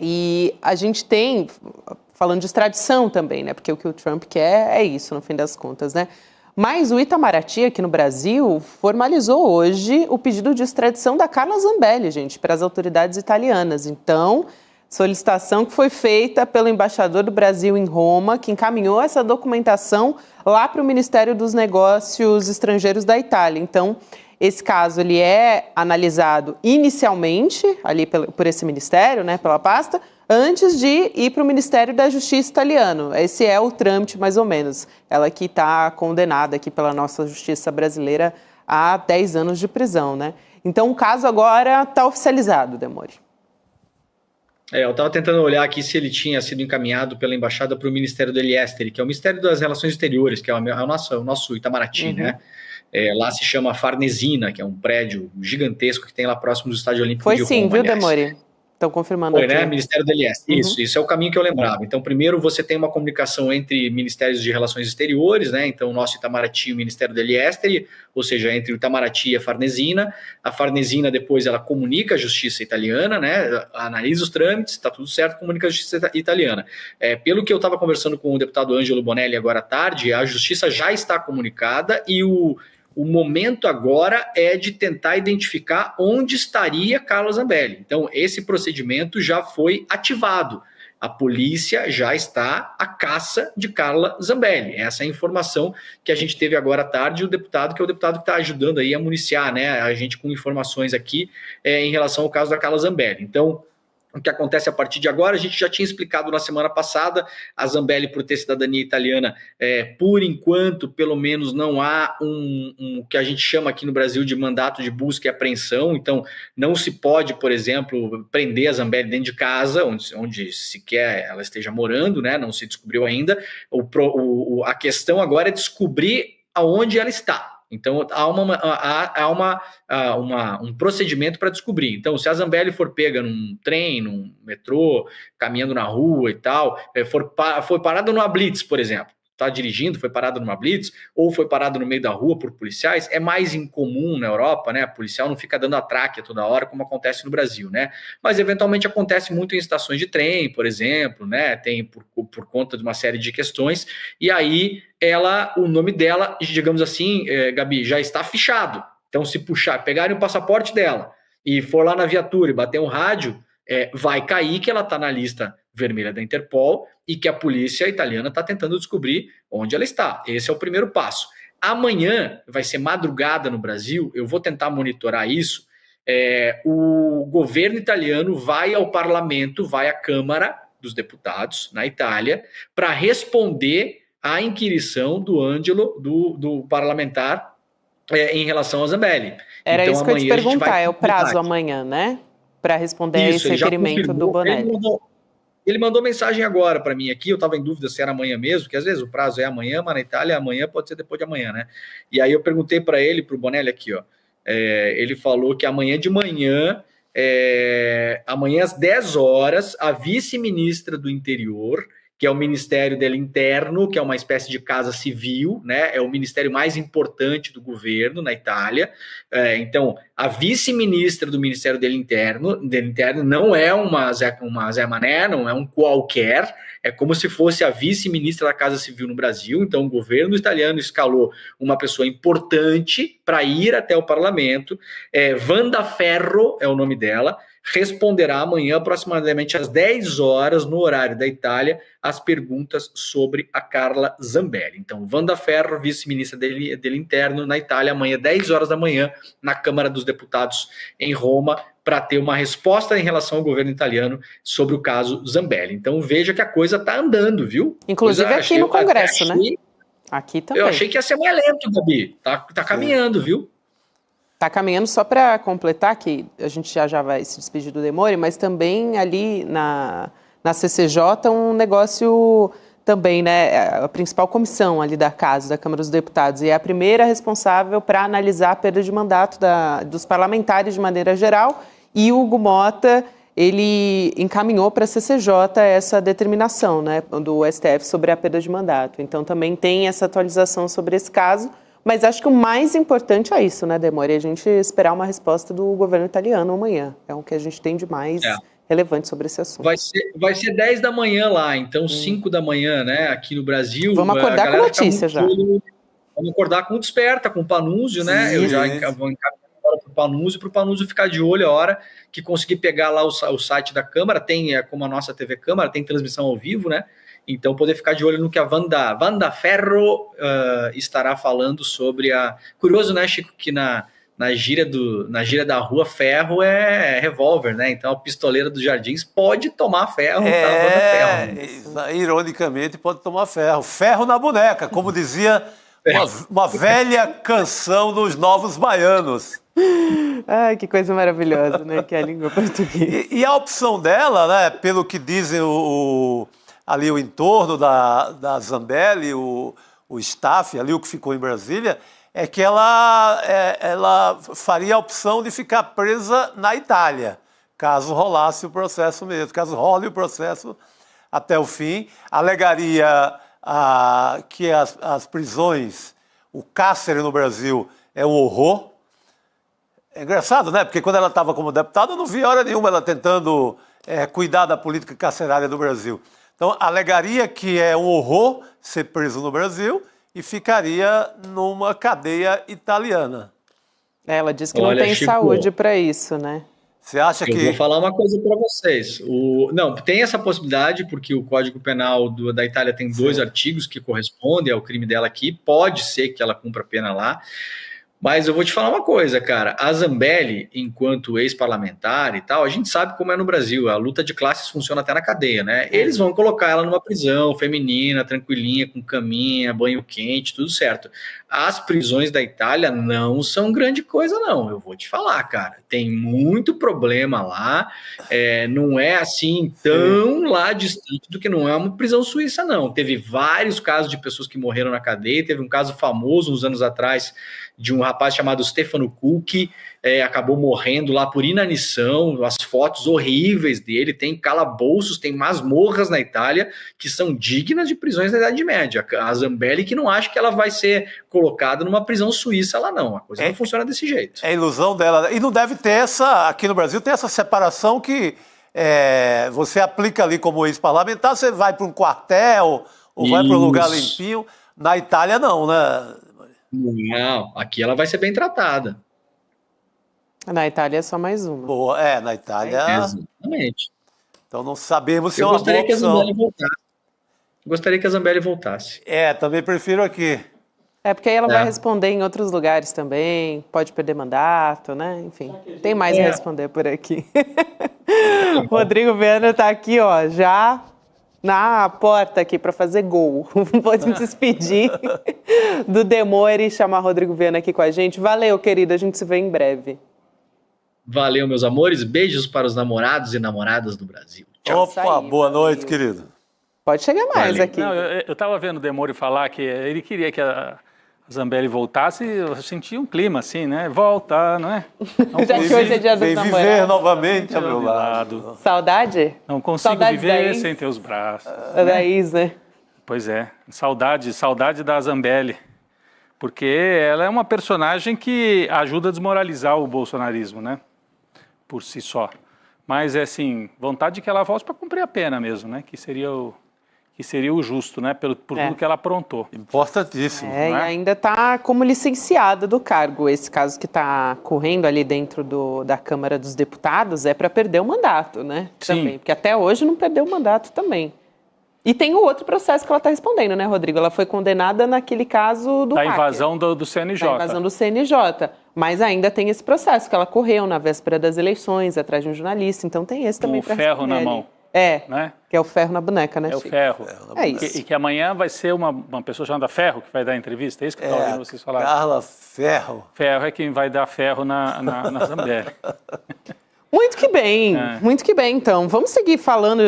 E a gente tem, falando de extradição também, né? Porque o que o Trump quer é isso, no fim das contas, né? Mas o Itamaraty, aqui no Brasil, formalizou hoje o pedido de extradição da Carla Zambelli, gente, para as autoridades italianas. Então, solicitação que foi feita pelo embaixador do Brasil em Roma, que encaminhou essa documentação lá para o Ministério dos Negócios Estrangeiros da Itália. Então, esse caso ele é analisado inicialmente ali por esse ministério, né, pela pasta, antes de ir para o Ministério da Justiça italiano. Esse é o trâmite, mais ou menos. Ela que está condenada aqui pela nossa justiça brasileira a 10 anos de prisão, né? Então, o caso agora está oficializado, Demori. Eu estava tentando olhar aqui se ele tinha sido encaminhado pela embaixada para o Ministério delle Esteri, que é o Ministério das Relações Exteriores, que é o nosso Itamaraty, né? Lá se chama Farnesina, que é um prédio gigantesco que tem lá próximo do Estádio Olímpico de Roma. Foi sim, viu, Demori? Estão confirmando aqui. Foi, né? Ministério delle Esteri. Isso é o caminho que eu lembrava. Então, primeiro você tem uma comunicação entre Ministérios de Relações Exteriores, né? Então, o nosso Itamaraty e o Ministério delle Esteri, ou seja, entre o Itamaraty e a Farnesina. A Farnesina depois ela comunica a Justiça italiana, né? Analisa os trâmites, está tudo certo, comunica a Justiça italiana. Pelo que eu estava conversando com o deputado Ângelo Bonelli agora à tarde, a Justiça já está comunicada e o momento agora é de tentar identificar onde estaria Carla Zambelli. Então, esse procedimento já foi ativado. A polícia já está à caça de Carla Zambelli. Essa é a informação que a gente teve agora à tarde. O deputado, que é o deputado que está ajudando aí a municiar, né, a gente com informações aqui em relação ao caso da Carla Zambelli. Então, o que acontece a partir de agora, a gente já tinha explicado na semana passada, a Zambelli, por ter cidadania italiana, por enquanto, pelo menos, não há um que a gente chama aqui no Brasil de mandato de busca e apreensão, então não se pode, por exemplo, prender a Zambelli dentro de casa, onde sequer ela esteja morando, né? Não se descobriu ainda. A questão agora é descobrir aonde ela está. Então, há um procedimento para descobrir. Então, se a Zambelli for pega num trem, num metrô, caminhando na rua e tal, foi parada numa blitz, por exemplo, está dirigindo, foi parado numa blitz, ou foi parado no meio da rua por policiais, é mais incomum na Europa, né? A policial não fica dando atraque toda hora, como acontece no Brasil, né? Mas, eventualmente, acontece muito em estações de trem, por exemplo, né? Tem por conta de uma série de questões, e aí o nome dela, digamos assim, Gabi, já está fichado. Então, se pegarem o passaporte dela e for lá na viatura e bater um rádio, vai cair que ela está na lista vermelha da Interpol e que a polícia italiana está tentando descobrir onde ela está. Esse é o primeiro passo. Amanhã, vai ser madrugada no Brasil, eu vou tentar monitorar isso. O governo italiano vai ao parlamento, vai à Câmara dos Deputados, na Itália, para responder à inquirição do Ângelo, do parlamentar, em relação a Zambelli. Era então, isso que eu ia te perguntar, é o prazo amanhã, né? Para responder isso, esse requerimento do Bonelli. Ele mandou mensagem agora para mim aqui, eu estava em dúvida se era amanhã mesmo, porque às vezes o prazo é amanhã, mas na Itália amanhã pode ser depois de amanhã, né? E aí eu perguntei para ele, para o Bonelli aqui, ó, ele falou que amanhã de manhã, amanhã às 10 horas, a vice-ministra do Interior, que é o Ministério del Interno, que é uma espécie de casa civil, né? É o ministério mais importante do governo na Itália. Então, a vice-ministra do Ministério del Interno não é uma Zé Mané, não é um qualquer, é como se fosse a vice-ministra da Casa Civil no Brasil. Então, o governo italiano escalou uma pessoa importante para ir até o parlamento. Wanda Ferro é o nome dela. Responderá amanhã, aproximadamente às 10 horas, no horário da Itália, as perguntas sobre a Carla Zambelli. Então, Wanda Ferro, vice-ministra del Interno na Itália, amanhã, 10 horas da manhã, na Câmara dos Deputados em Roma, para ter uma resposta em relação ao governo italiano sobre o caso Zambelli. Então, veja que a coisa está andando, viu? Inclusive aqui no Congresso, né? Aqui também. Eu achei que ia ser mais lento, Gabi. Tá caminhando, viu? Está caminhando, só para completar, que a gente já vai se despedir do Demori, mas também ali na CCJ um negócio também, né, a principal comissão ali da Casa, da Câmara dos Deputados, e é a primeira responsável para analisar a perda de mandato dos parlamentares de maneira geral, e o Hugo Mota, ele encaminhou para a CCJ essa determinação, né, do STF sobre a perda de mandato. Então também tem essa atualização sobre esse caso. Mas acho que o mais importante é isso, né, Demori? A gente esperar uma resposta do governo italiano amanhã. É o que a gente tem de mais relevante sobre esse assunto. Vai ser 10 da manhã lá, então 5 da manhã, né, aqui no Brasil. Vamos acordar com notícia já. Vamos acordar com o Desperta, com o Panúzio, né? Eu já vou encaminhar para o Panúzio ficar de olho a hora que conseguir pegar lá o site da Câmara, tem, como a nossa TV Câmara, tem transmissão ao vivo, né? Então, poder ficar de olho no que a Wanda Ferro estará falando sobre a... Curioso, né, Chico, que na gíria da rua, ferro é revólver, né? Então, a pistoleira dos Jardins pode tomar ferro da Wanda Ferro. Ironicamente, pode tomar ferro. Ferro na boneca, como dizia uma velha canção dos Novos Baianos. Ai, que coisa maravilhosa, né? Que é a língua portuguesa. E a opção dela, né, pelo que dizem ali o entorno da Zambelli, o staff, ali o que ficou em Brasília, é que ela faria a opção de ficar presa na Itália, caso rolasse o processo mesmo, caso role o processo até o fim, alegaria que as prisões, o cárcere no Brasil é um horror. É engraçado, né? Porque quando ela estava como deputada, eu não vi hora nenhuma ela tentando cuidar da política carcerária do Brasil. Então, alegaria que é um horror ser preso no Brasil e ficaria numa cadeia italiana. Ela disse que não tem saúde para isso, né? Você acha que... Eu vou falar uma coisa para vocês. Não, tem essa possibilidade, porque o Código Penal da Itália tem 2 artigos que correspondem ao crime dela aqui. Pode ser que ela cumpra a pena lá. Mas eu vou te falar uma coisa, cara. A Zambelli, enquanto ex-parlamentar e tal, a gente sabe como é no Brasil. A luta de classes funciona até na cadeia, né? Eles vão colocar ela numa prisão feminina, tranquilinha, com caminha, banho quente, tudo certo. As prisões da Itália não são grande coisa, não. Eu vou te falar, cara. Tem muito problema lá. Não é assim tão lá distante do que não é uma prisão suíça, não. Teve vários casos de pessoas que morreram na cadeia. Teve um caso famoso uns anos atrás de um rapaz chamado Stefano Cucchi, acabou morrendo lá por inanição, as fotos horríveis dele, tem calabouços, tem masmorras na Itália que são dignas de prisões da Idade Média. A Zambelli que não acha que ela vai ser colocada numa prisão suíça lá não, a coisa não funciona desse jeito. É ilusão dela, e não deve ter aqui no Brasil tem essa separação que você aplica ali como ex-parlamentar, você vai para um quartel ou vai para um lugar limpinho, na Itália não, né? Não, aqui ela vai ser bem tratada. Na Itália é só mais uma. Boa, na Itália... Exatamente. Então não sabemos se é uma boa opção. Gostaria que a Zambelli voltasse. Também prefiro aqui. Porque aí ela vai responder em outros lugares também, pode perder mandato, né? Enfim, tem mais a responder por aqui. Rodrigo Viana está aqui, ó, já... na porta aqui para fazer gol. Vou me despedir do Demore e chamar Rodrigo Viana aqui com a gente. Valeu, querido. A gente se vê em breve. Valeu, meus amores. Beijos para os namorados e namoradas do Brasil. Tchau. Opa, boa noite, querido. Pode chegar mais aqui. Não, eu estava vendo o Demore falar que ele queria que a Zambelli voltasse, eu senti um clima assim, né? Volta, não é? Já que hoje é dia dos namorados. Viver novamente ao meu lado. Saudade? Não consigo viver sem teus braços. Da Is, né? Pois é, saudade da Zambelli. Porque ela é uma personagem que ajuda a desmoralizar o bolsonarismo, né? Por si só. Mas, assim, vontade de que ela volte para cumprir a pena mesmo, né? Que seria o justo, né? Por tudo que ela aprontou. Importantíssimo. E ainda está como licenciada do cargo. Esse caso que está correndo ali dentro da Câmara dos Deputados é para perder o mandato, né? Sim. Também, porque até hoje não perdeu o mandato também. E tem o outro processo que ela está respondendo, né, Rodrigo? Ela foi condenada naquele caso do da invasão do CNJ. Da invasão do CNJ. Mas ainda tem esse processo que ela correu na véspera das eleições, atrás de um jornalista. Então tem esse também para responder. O ferro na mão. Né? Que é o ferro na boneca, né, Chico? É o ferro. É isso. E que amanhã vai ser uma pessoa chamada Ferro que vai dar entrevista. É isso que eu estou ouvindo vocês falarem. Carla Ferro. Ferro é quem vai dar ferro na Zambelli. Muito que bem, muito que bem. Então, vamos seguir falando